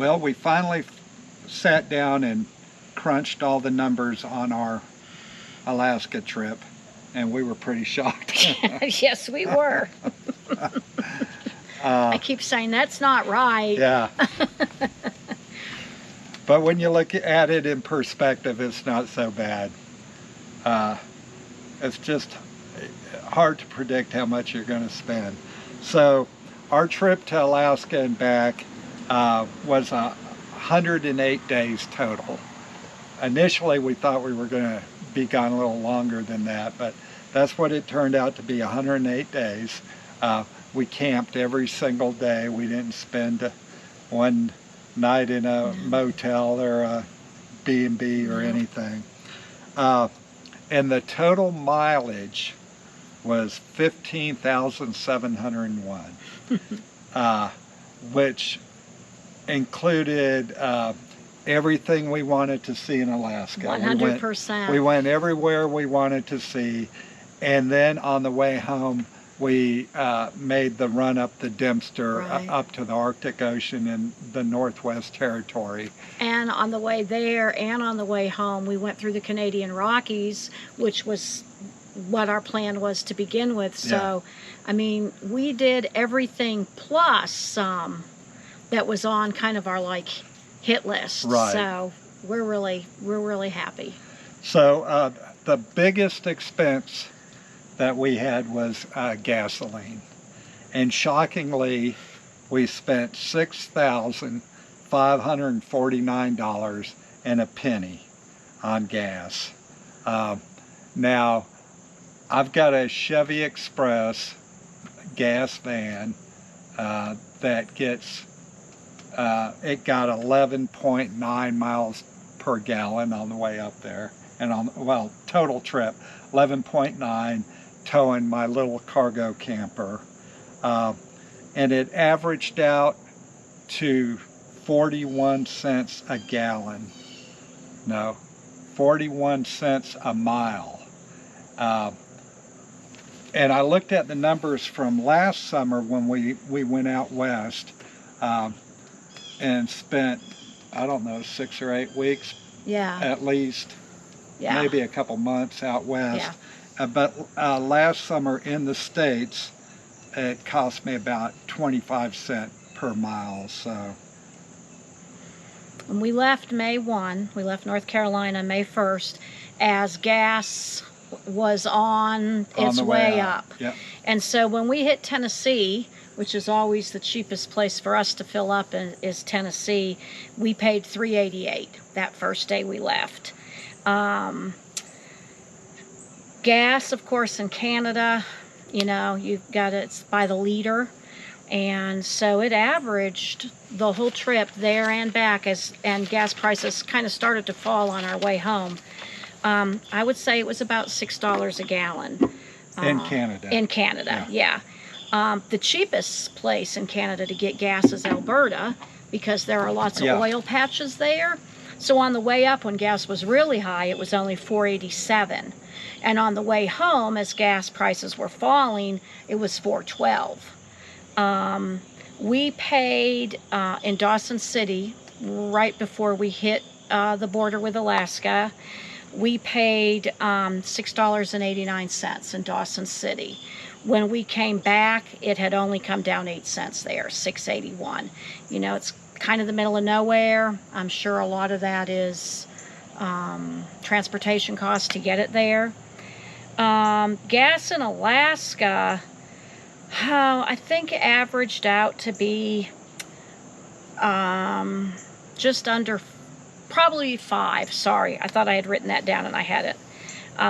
Well, we finally sat down and crunched all the numbers on our Alaska trip, and we were pretty shocked. Yes, we were. I keep saying that's not right. Yeah. But when you look at it in perspective, it's not so bad. It's just hard to predict how much you're going to spend. So our trip to Alaska and back was 108 days total. Initially, we thought we were going to be gone a little longer than that, but that's what it turned out to be, 108 days. We camped every single day. We didn't spend one night in a motel or a B&B or anything. And the total mileage was 15,701, which included everything we wanted to see in Alaska. 100%. We went everywhere we wanted to see, and then on the way home, we made the run up the Dempster, up to the Arctic Ocean in the Northwest Territory. And on the way there and on the way home, we went through the Canadian Rockies, which was what our plan was to begin with. So, I mean, we did everything plus some that was on kind of our like hit list. Right. So we're really happy. So the biggest expense that we had was gasoline, and shockingly we spent $6,549 and a penny on gas. Now I've got a Chevy Express gas van that gets it got 11.9 miles per gallon on the way up there, and on, well, total trip 11.9, towing my little cargo camper, and it averaged out to 41 cents a gallon. No, 41 cents a mile. And I looked at the numbers from last summer when we went out west and spent, I don't know, 6 or 8 weeks at least, maybe a couple months out west. But last summer in the States, it cost me about 25 cents per mile. So when we left May 1, we left North Carolina May 1st, as gas was on its way up. Yep. And so when we hit Tennessee, which is always the cheapest place for us to fill up is Tennessee, we paid $3.88 that first day we left. Gas, of course, in Canada, you know, you've got it's by the liter, and so it averaged the whole trip there and back, and gas prices kind of started to fall on our way home. I would say it was about $6 a gallon. In Canada. In Canada, yeah. The cheapest place in Canada to get gas is Alberta, because there are lots of oil patches there. So on the way up, when gas was really high, it was only $4.87. And on the way home, as gas prices were falling, it was $4.12. We paid in Dawson City, right before we hit the border with Alaska, we paid $6.89 in Dawson City. When we came back, it had only come down 8 cents there, $6.81. You know, it's kind of the middle of nowhere. I'm sure a lot of that is transportation costs to get it there. Gas in Alaska, I think averaged out to be just under, probably 5. Sorry, I thought I had written that down and I hadn't.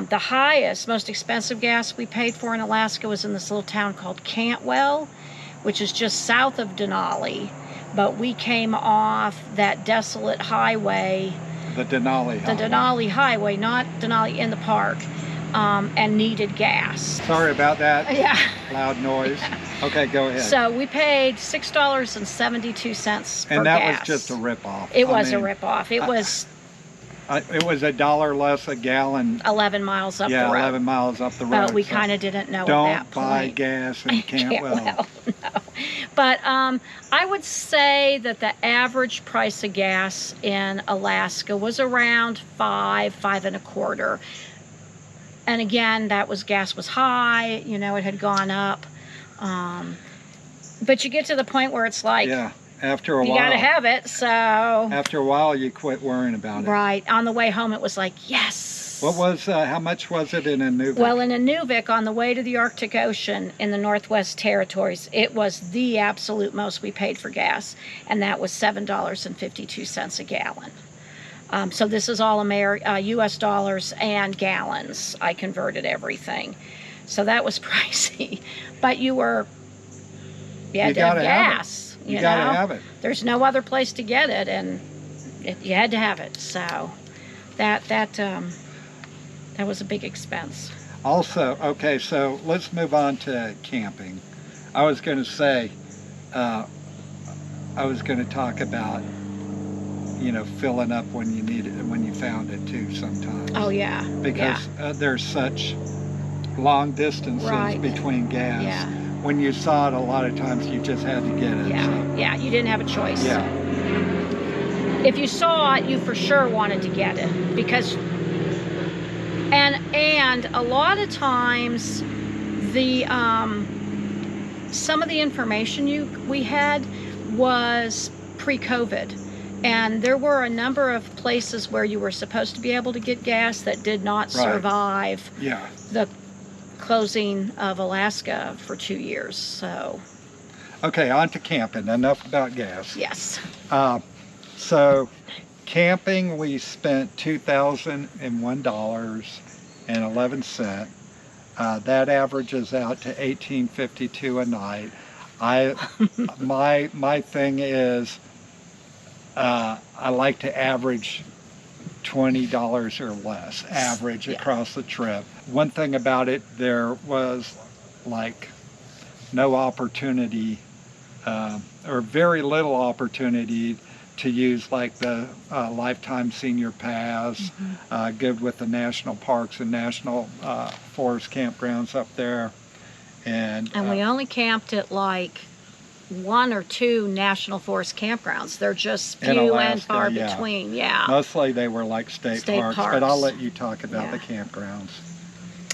The highest, most expensive gas we paid for in Alaska was in this little town called Cantwell, which is just south of Denali. But we came off that desolate highway. The Denali Highway. The Denali Highway, not Denali in the park, and needed gas. Sorry about that. Loud noise. Okay, go ahead. So we paid $6.72 per gas. And that was just a ripoff. It was a ripoff. It was... It was $1 less a gallon. 11 miles up Yeah, the road. 11 miles up the road. But we so kind of didn't know at don't that buy point. gas in Cantwell. No. But I would say that the average price of gas in Alaska was around five and a quarter. And again, gas was high, you know, it had gone up. But you get to the point where it's like, Yeah, after a while. You got to have it, so. After a while, you quit worrying about it. Right. On the way home, it was like, yes. What was, how much was it in Inuvik? Well, in Inuvik, on the way to the Arctic Ocean in the Northwest Territories, it was the absolute most we paid for gas, and that was $7.52 a gallon. So this is all U.S. dollars and gallons. I converted everything. So that was pricey. But you had to have gas. You got to have it. There's no other place to get it, and you had to have it. So that was a big expense. Also, okay, so let's move on to camping. I was going to say, I was going to talk about, you know, filling up when you need it, when you found it too sometimes. Oh yeah. Because there's such long distances between gas. Yeah. When you saw it, a lot of times you just had to get it. Yeah. So. Yeah. You didn't have a choice. Yeah. If you saw it, you for sure wanted to get it because. And a lot of times, the some of the information we had was pre-COVID, and there were a number of places where you were supposed to be able to get gas that did not survive the closing of Alaska for 2 years. So. Okay, on to camping. Enough about gas. Yes. So. Camping, we spent $2,001.11. That averages out to $1,852 a night. My thing is, I like to average $20 or less, average across the trip. One thing about it, there was like no opportunity, or very little opportunity to use like the lifetime senior pass, good with the national parks and national forest campgrounds up there. And we only camped at like 1 or 2 national forest campgrounds. They're just few and far between. Yeah. Mostly they were like state parks, but I'll let you talk about the campgrounds.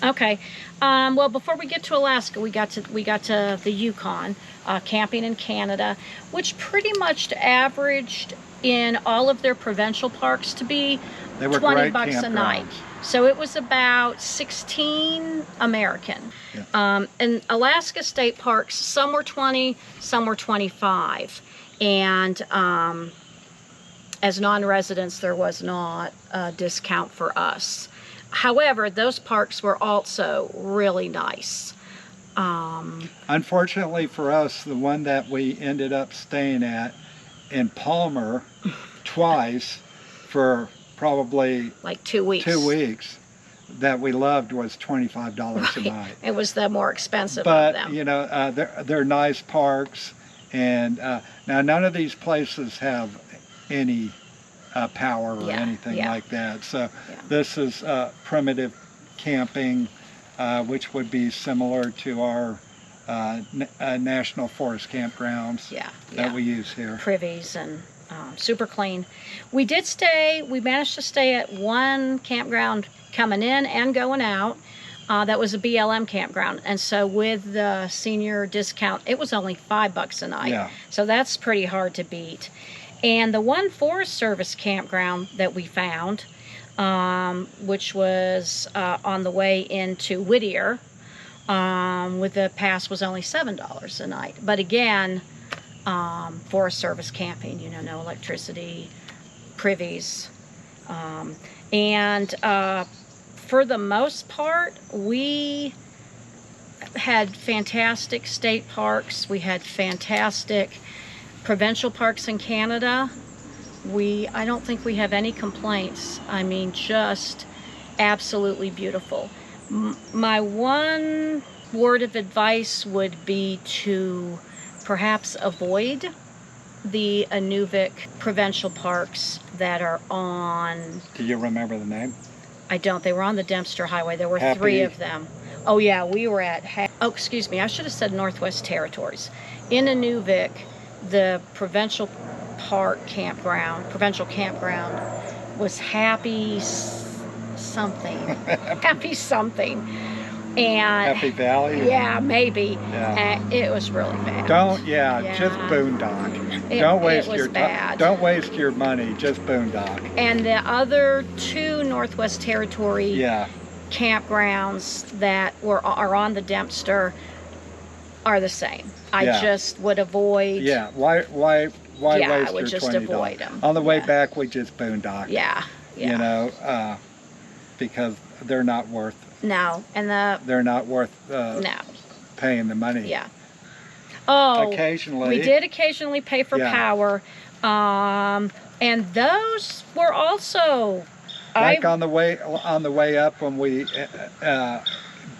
Okay. Well, before we get to Alaska, we got to the Yukon, camping in Canada, which pretty much averaged in all of their provincial parks to be $20 a night. So it was about 16 American. Yeah. In Alaska state parks, some were 20, some were 25, and as non-residents, there was not a discount for us. However, those parks were also really nice. Unfortunately for us, the one that we ended up staying at in Palmer twice for probably like 2 weeks. 2 weeks that we loved was $25 a night. It was the more expensive but, of them. You know, they're nice parks, and now none of these places have any power or anything like that. So this is primitive camping, which would be similar to our national forest campgrounds that we use here. Privies and super clean. We managed to stay at one campground coming in and going out. That was a BLM campground, and so with the senior discount, it was only $5 a night. Yeah. So that's pretty hard to beat. And the one Forest Service campground that we found, which was on the way into Whittier, with the pass was only $7 a night. But again, Forest Service camping, you know, no electricity, privies. And for the most part, we had fantastic state parks. We had fantastic provincial parks in Canada. I don't think we have any complaints. I mean, just absolutely beautiful. My one word of advice would be to perhaps avoid the Inuvik provincial parks that are on, Do you remember the name? I don't, they were on the Dempster Highway. There were Happy. 3 of them. Oh yeah, we were at, oh excuse me, I should have said Northwest Territories. In Inuvik, the provincial campground was Happy something. Happy something. And Happy Valley? yeah, maybe. Yeah. It was really bad. Just boondock. It was bad. Don't waste your money, just boondock. And the other 2 Northwest Territory Yeah. campgrounds that are on the Dempster are the same. I just would avoid. Yeah. Why waste I your would just $20? avoid them. On the way back, we just boondocked. Yeah. You know, because they're not worth. No, and they're not worth no paying the money. Yeah. Oh, occasionally we did occasionally pay for power, and those were also like on the way up when we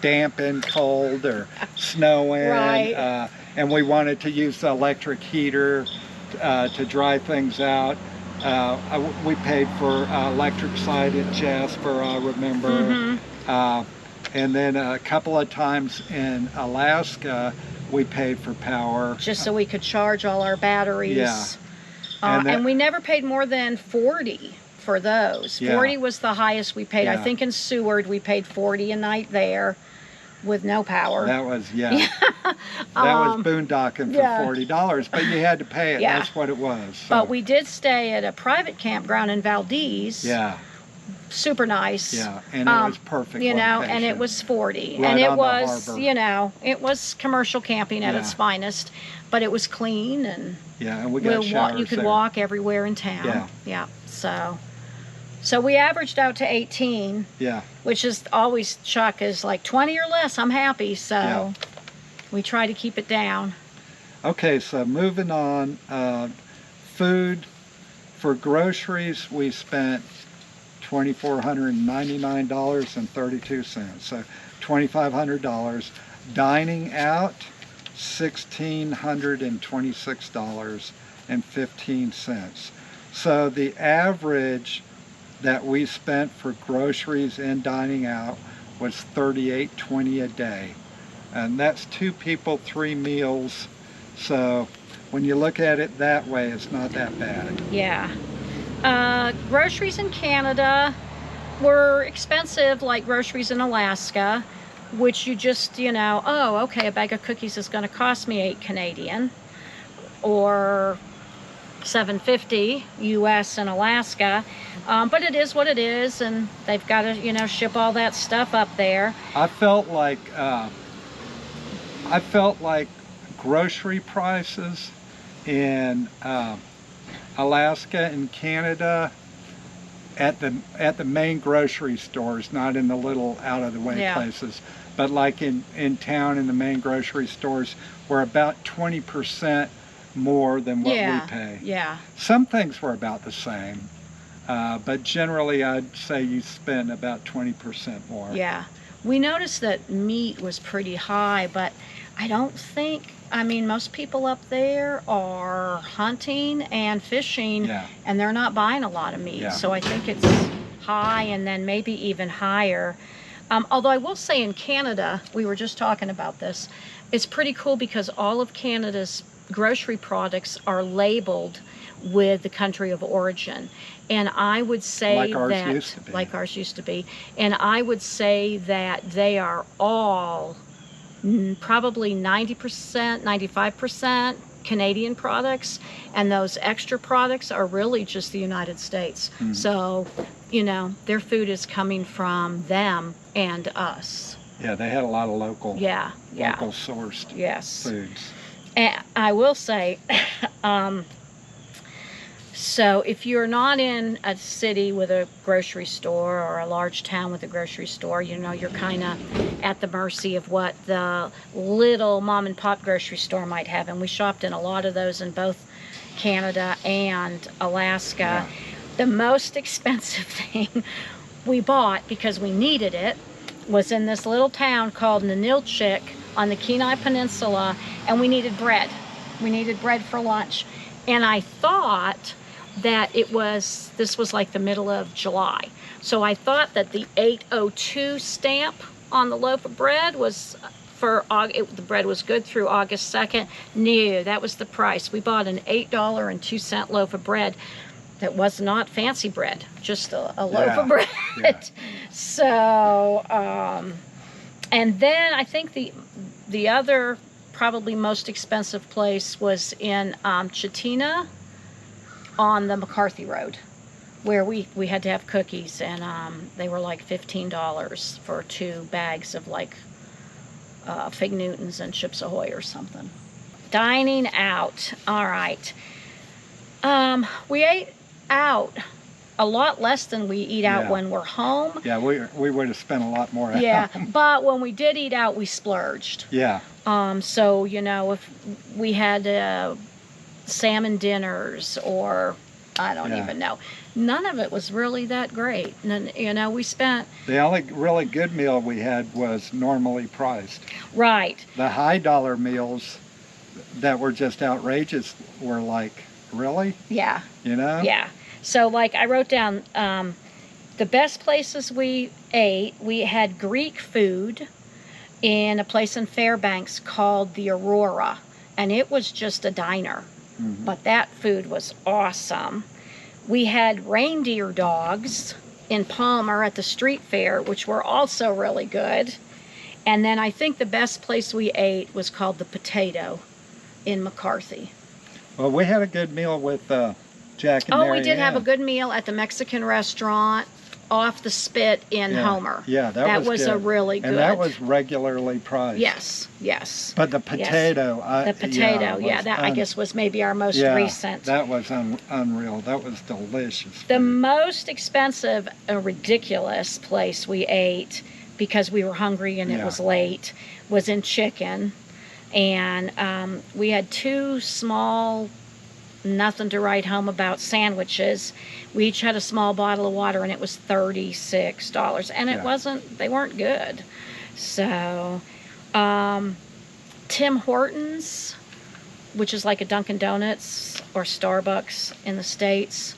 damp and cold or snowing, right. And we wanted to use the electric heater to dry things out. We paid for electric slide at Jasper, I remember. Mm-hmm. And then a couple of times in Alaska, we paid for power. Just so we could charge all our batteries. Yeah. And we never paid more than 40 for those. Yeah. 40 was the highest we paid. Yeah. I think in Seward we paid 40 a night there with no power. That was, that was boondocking for $40, but you had to pay it. Yeah. That's what it was. So. But we did stay at a private campground in Valdez. Yeah. Super nice. Yeah, and it was perfect. You know, location. and it was 40. Right and it on was, the harbor. you know, it was commercial camping at its finest, but it was clean and and we got showers you could there. walk everywhere in town. Yeah. So we averaged out to 18. Yeah. Which is always Chuck is like 20 or less. I'm happy. So we try to keep it down. Okay, so moving on. Food. For groceries, we spent $2,499.32. So $2,500. Dining out, $1,626.15. So the average that we spent for groceries and dining out was $38.20 a day, and that's 2 people, 3 meals. So when you look at it that way, it's not that bad. Yeah. Groceries in Canada were expensive like groceries in Alaska, which you just, you know, oh, okay, a bag of cookies is going to cost me $8 Canadian or $7.50 US in Alaska. But it is what it is, and they've got to, you know, ship all that stuff up there. I felt like grocery prices in Alaska and Canada at the main grocery stores, not in the little out of the way places, but like in town in the main grocery stores, were about 20% more than what we pay. Yeah. Some things were about the same, but generally I'd say you spend about 20% more. Yeah. We noticed that meat was pretty high, but I don't think, I mean, most people up there are hunting and fishing, and they're not buying a lot of meat. Yeah. So I think it's high and then maybe even higher. Although I will say in Canada, we were just talking about this, it's pretty cool because all of Canada's grocery products are labeled with the country of origin. And I would say like ours that, used to be. like ours used to be, and I would say that they are all probably 90%, 95% Canadian products, and those extra products are really just the United States. Mm. So, you know, their food is coming from them and us. Yeah, they had a lot of local sourced foods. And I will say, so if you're not in a city with a grocery store or a large town with a grocery store, you know, you're kind of at the mercy of what the little mom and pop grocery store might have. And we shopped in a lot of those in both Canada and Alaska. Yeah. The most expensive thing we bought, because we needed it, was in this little town called Ninilchik on the Kenai Peninsula, and we needed bread. We needed bread for lunch. And I thought that this was like the middle of July. So I thought that the 802 stamp on the loaf of bread was for the bread was good through August 2nd. No, that was the price. We bought an $8.02 loaf of bread that was not fancy bread, just a loaf of bread. Yeah. So, and then I think the other probably most expensive place was in Chatina on the McCarthy Road, where we had to have cookies, and they were like $15 for 2 bags of like Fig Newtons and Chips Ahoy or something. Dining out. All right. We ate out a lot less than we eat out when we're home. Yeah, we would have spent a lot more at home. But when we did eat out, we splurged. Yeah. So, you know, if we had salmon dinners or I don't even know. None of it was really that great. And, you know, we spent... The only really good meal we had was normally priced. Right. The high dollar meals that were just outrageous were like, really? Yeah. You know? Yeah. So, like, I wrote down the best places we ate. We had Greek food in a place in Fairbanks called the Aurora. And it was just a diner. Mm-hmm. But that food was awesome. We had reindeer dogs in Palmer at the street fair, which were also really good. And then I think the best place we ate was called the Potato in McCarthy. Well, we had a good meal with Jack and Mary we did Ann. have a good meal at the Mexican restaurant off the Spit in Homer. Yeah, that was good. A really good. And that was regularly priced. Yes, yes. But the potato, that I guess was maybe our most recent. That was unreal. That was delicious food. The most expensive, ridiculous place we ate because we were hungry and it was late was in Chicken, and we had 2 small, nothing to write home about sandwiches. We each had a small bottle of water and it was $36, and it wasn't, they weren't good. So Tim Hortons, which is like a Dunkin' Donuts or Starbucks in the States,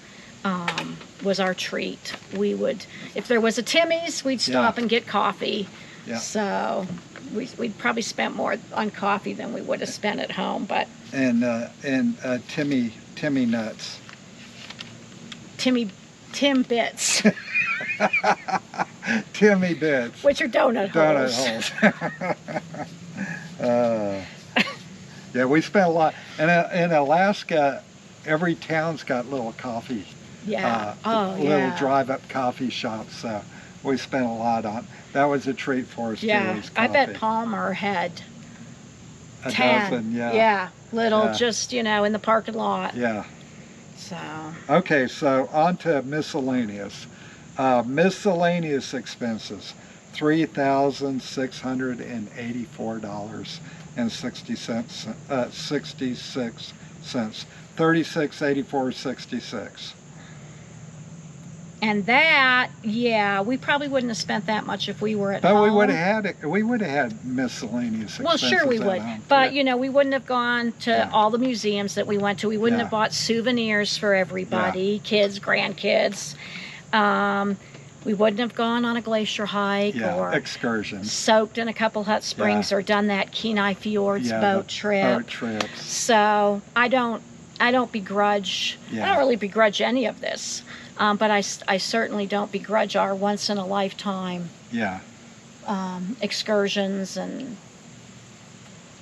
was our treat. We would, if there was a Timmy's, we'd stop and get coffee. So we'd probably spent more on coffee than we would have spent at home. But and Timmy nuts. Tim Bits. Timmy Bits. Which are donut holes. Yeah, we spent a lot. And in Alaska, every town's got little coffee. Little drive-up coffee shops. So we spent a lot on. That was a treat for us. Yeah, I bet Palmer had a 10. dozen. Little, just, you know, in the parking lot. Yeah. So. Okay, so on to miscellaneous. Miscellaneous expenses, $3,684.66. 36.84.66. And that, we probably wouldn't have spent that much if we were at home. But we would have had miscellaneous expenses. Well, sure we would. But, you know, we wouldn't have gone to all the museums that we went to. We wouldn't have bought souvenirs for everybody, kids, grandkids. We wouldn't have gone on a glacier hike or excursions. Soaked in a couple hot springs or done that Kenai Fjords boat trip. So I don't begrudge, I don't really begrudge any of this. But I certainly don't begrudge our once-in-a-lifetime excursions and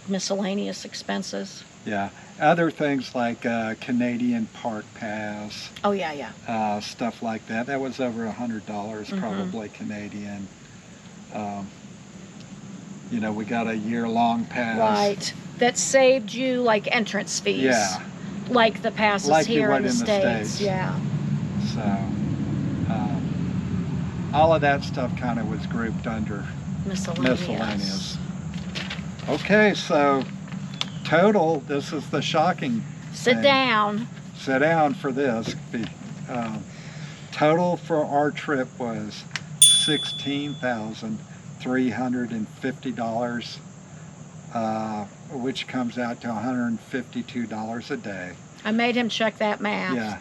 miscellaneous expenses. Yeah. Other things like Canadian Park Pass. Oh, yeah. Stuff like that. That was over $100 probably Canadian. You know, we got a year-long pass. Right. That saved you, like, entrance fees. Yeah. Like the passes here in the States. Yeah. So, all of that stuff kind of was grouped under miscellaneous. Okay, so total, this is the shocking Sit down for this. Total for our trip was $16,350 which comes out to $152 a day. I made him check that math. Yeah.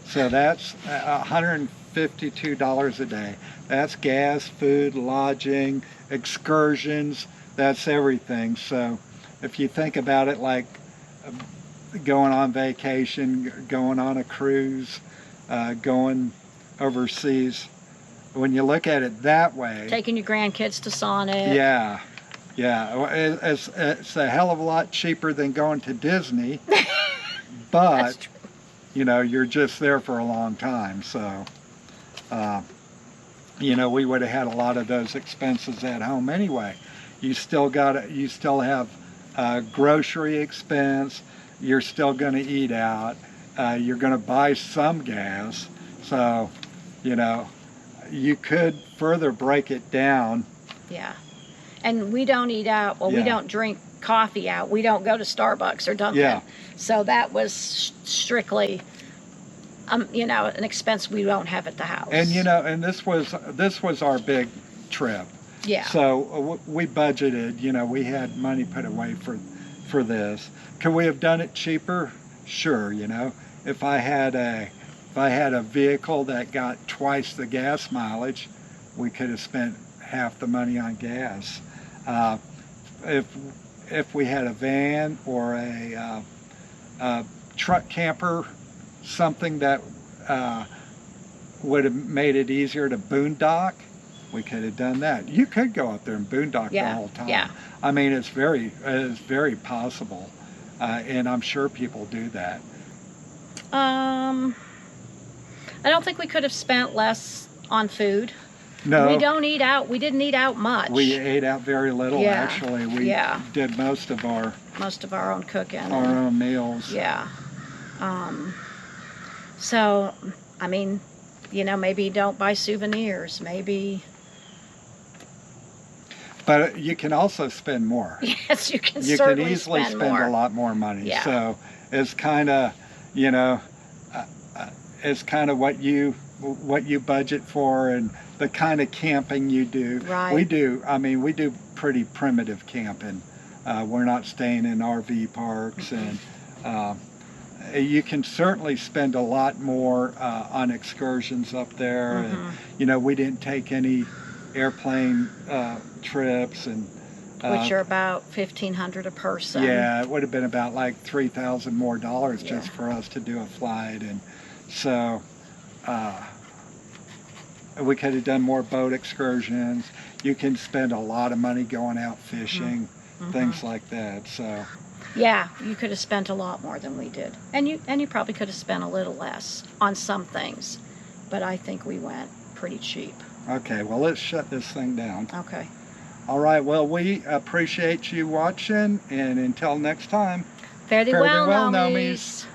So that's $152 a day. That's gas, food, lodging, excursions, that's everything. So if you think about it like going on vacation, going on a cruise, going overseas, when you look at it that way, Taking your grandkids to Sonic. yeah, it's a hell of a lot cheaper than going to Disney, but That's true. you know, you're just there for a long time. So you know, we would have had a lot of those expenses at home anyway. You still have grocery expense. You're still going to eat out. You're going to buy some gas. So, you know, you could further break it down. Yeah. And we don't eat out. Well, we Yeah. don't drink coffee out. We don't go to Starbucks or Dunkin'. Yeah. So that was strictly, you know, an expense we don't have at the house. And you know, and this was our big trip. Yeah. So we budgeted. You know, we had money put away for this. Could we have done it cheaper? Sure. You know, if I had a vehicle that got twice the gas mileage, we could have spent half the money on gas. If we had a van or a truck camper, something that would have made it easier to boondock, we could have done that. You could go up there and boondock the whole time. Yeah. I mean, it's very possible, and I'm sure people do that. I don't think we could have spent less on food. No, We don't eat out. We didn't eat out much. we ate out very little. Yeah. Actually, we Yeah. did most of our own cooking. own meals. Yeah. So, I mean, you know, maybe don't buy souvenirs. Maybe. But you can also spend more. Yes, you can You can certainly easily spend spend more. a lot more money. Yeah. So it's kind of, you know, it's kind of what you budget for and the kind of camping you do. Right. We do pretty primitive camping. We're not staying in RV parks, and you can certainly spend a lot more on excursions up there. And, you know, we didn't take any airplane trips, and Which are about $1,500 a person. yeah, it would have been about like $3,000 more Yeah. just for us to do a flight. And so we could have done more boat excursions. You can spend a lot of money going out fishing, things like that. So Yeah, you could have spent a lot more than we did. And you probably could have spent a little less on some things. But I think we went pretty cheap. okay, well, let's shut this thing down. Okay. All right, well, we appreciate you watching, and until next time. Fare thee Fare thee well, well, Nomies. Nomies.